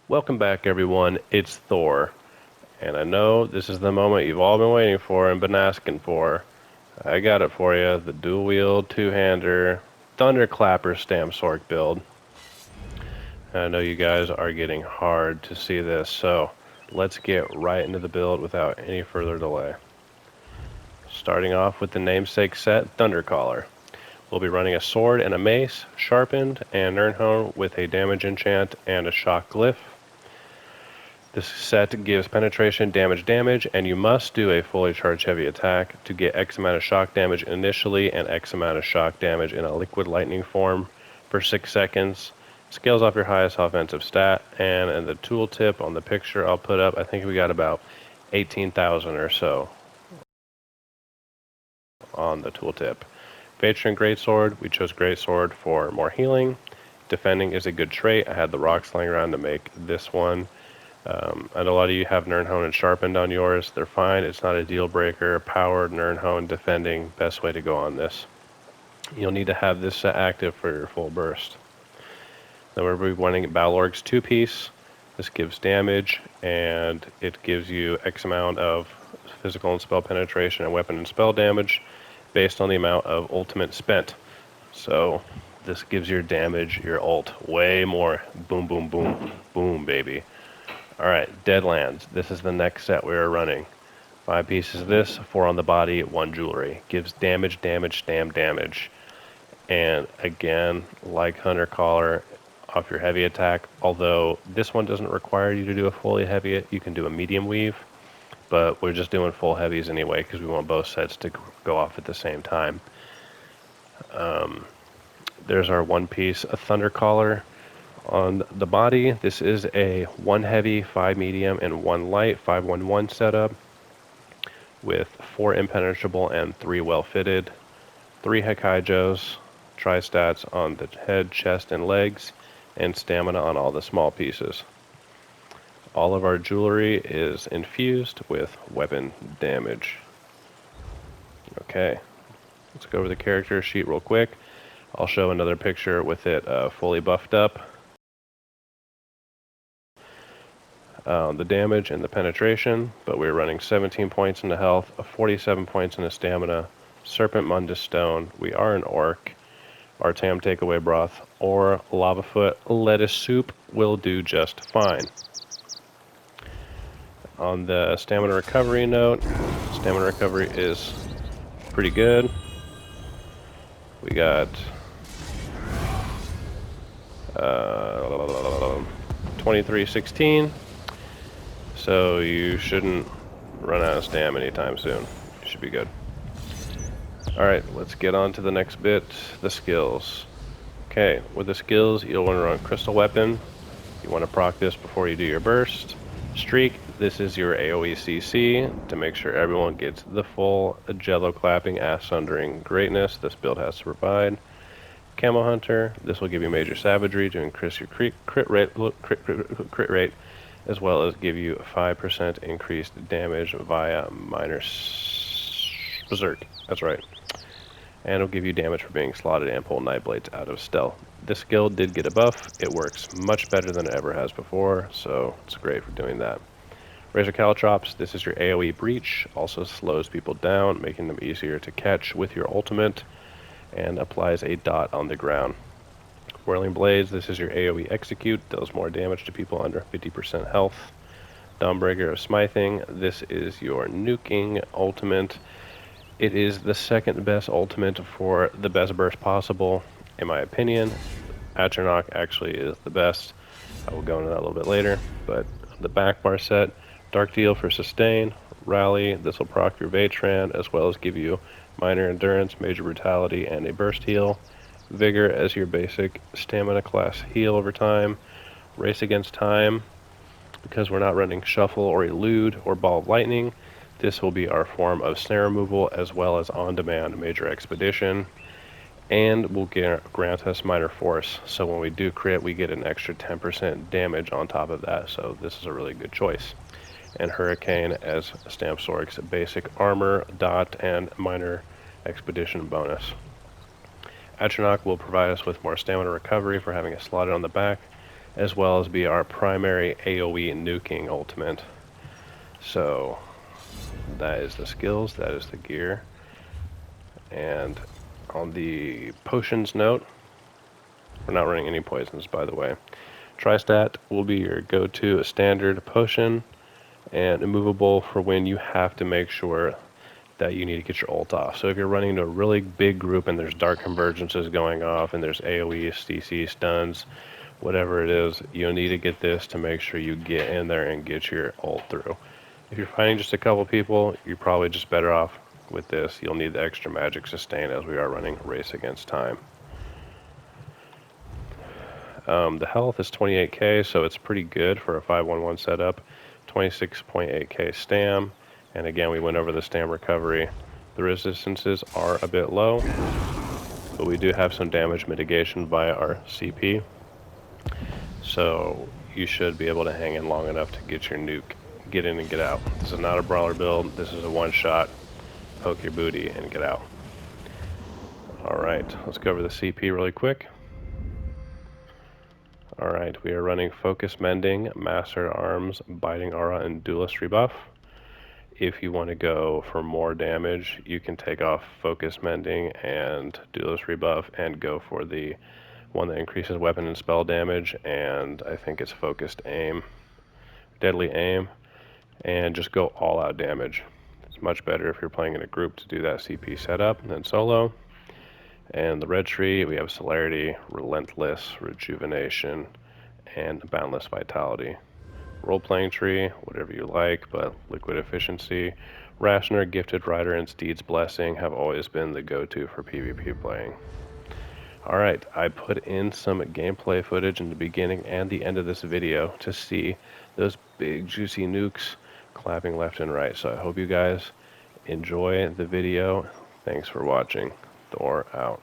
Welcome back, everyone. It's Thor, and I know this is the moment you've all been waiting for and been asking for. I got it for you, the dual-wield, two-hander, Thunderclapper stamsorc build. I know you guys are getting hard to see this, so let's get right into the build without any further delay. Starting off with the namesake set, Thundercaller. We'll be running a sword and a mace, sharpened, and Nirnhone with a damage enchant and a shock glyph. This set gives penetration, damage, and you must do a fully charged heavy attack to get X amount of shock damage initially and X amount of shock damage in a liquid lightning form for 6 seconds. Scales off your highest offensive stat, and in the tooltip on the picture I'll put up, I think we got about 18,000 or so on the tooltip. Patron Greatsword, we chose Greatsword for more healing. Defending is a good trait. I had the rock sling around to make this one. And a lot of you have Nirnhone and Sharpened on yours. They're fine. It's not a deal breaker. Powered, Nirnhone, Defending, best way to go on this. You'll need to have this set active for your full burst. Then we'll be running Balorg's 2-piece. This gives damage, and it gives you X amount of physical and spell penetration and weapon and spell damage based on the amount of ultimate spent. So this gives your damage, your ult, way more. Boom, boom, boom, boom, baby. Alright, Deadlands. This is the next set we are running. 5 pieces of this, 4 on the body, 1 jewelry. Gives damage, stam damage. And again, like Thundercaller, off your heavy attack, although this one doesn't require you to do a fully heavy, you can do a medium weave. But we're just doing full heavies anyway because we want both sets to go off at the same time. There's our 1 piece, a Thundercaller. On the body, this is a 1 heavy, 5 medium, and 1 light 5-1-1 setup with 4 impenetrable and 3 well fitted, 3 Hekaijos, tri-stats on the head, chest, and legs, and stamina on all the small pieces. All of our jewelry is infused with weapon damage. Okay, let's go over the character sheet real quick. I'll show another picture with it fully buffed up. The damage and the penetration, but we're running 17 points in the health, 47 points in the stamina, Serpent Mundus Stone. We are an orc. Our Tam Takeaway Broth or Lava Foot Lettuce Soup will do just fine. On the stamina recovery note, stamina recovery is pretty good. We got 2316. So you shouldn't run out of stam anytime soon. You should be good. Alright, let's get on to the next bit, the skills. Okay, with the skills, you'll want to run Crystal Weapon. You want to proc this before you do your burst. Streak, this is your AoE CC to make sure everyone gets the full jello clapping, ass thundering greatness this build has to provide. Camo Hunter, this will give you major savagery to increase your crit rate, as well as give you 5% increased damage via minor berserk. That's right. And it'll give you damage for being slotted and pull Night Blades out of stealth. This skill did get a buff. It works much better than it ever has before, so it's great for doing that. Razor Caltrops, this is your AoE breach, also slows people down, making them easier to catch with your ultimate, and applies a dot on the ground. Whirling Blades, this is your AoE execute, deals more damage to people under 50% health. Dawnbreaker of Smithing, this is your nuking ultimate. It is the second best ultimate for the best burst possible, in my opinion. Atronach actually is the best. I will go into that a little bit later. But the back bar set, Dark Deal for sustain, Rally, this will proc your Vatran, as well as give you minor endurance, major brutality, and a burst heal. Vigor as your basic stamina class heal over time. Race Against Time, because we're not running Shuffle or Elude or Ball of Lightning. This will be our form of snare removal as well as on-demand major expedition, and will grant us minor force. So when we do crit, we get an extra 10% damage on top of that. So this is a really good choice. And Hurricane as stamsorc's basic armor, dot, and minor expedition bonus. Atronach will provide us with more stamina recovery for having it slotted on the back, as well as be our primary AoE nuking ultimate. So that is the skills, that is the gear. And on the potions note, we're not running any poisons, by the way. Tristat will be your go-to standard potion and immovable for when you have to make sure that you need to get your ult off. So if you're running into a really big group and there's dark convergences going off and there's AoE, CC, stuns, whatever it is, you'll need to get this to make sure you get in there and get your ult through. If you're fighting just a couple people, you're probably just better off with this. You'll need the extra magic sustain as we are running Race Against Time. The health is 28k, so it's pretty good for a 5-1-1 setup. 26.8k stam, and again we went over the stam recovery. The resistances are a bit low, but we do have some damage mitigation via our CP, so you should be able to hang in long enough to get your nuke, get in and get out. This is not a brawler build, this is a one-shot, poke your booty and get out. Alright, let's go over the CP really quick. Alright, we are running Focus Mending, Master Arms, Biting Aura, and Duelist Rebuff. If you want to go for more damage, you can take off Focus Mending and Duelist Rebuff and go for the one that increases weapon and spell damage, and I think it's Focused Aim, Deadly Aim, and just go all out damage. It's much better if you're playing in a group to do that CP setup than solo. And the red tree, we have Celerity, Relentless, Rejuvenation, and Boundless Vitality. Role-playing tree, whatever you like, but Liquid Efficiency, Rationer, Gifted Rider, and Steed's Blessing have always been the go-to for PvP playing. Alright, I put in some gameplay footage in the beginning and the end of this video to see those big juicy nukes clapping left and right. So I hope you guys enjoy the video. Thanks for watching. Thor out.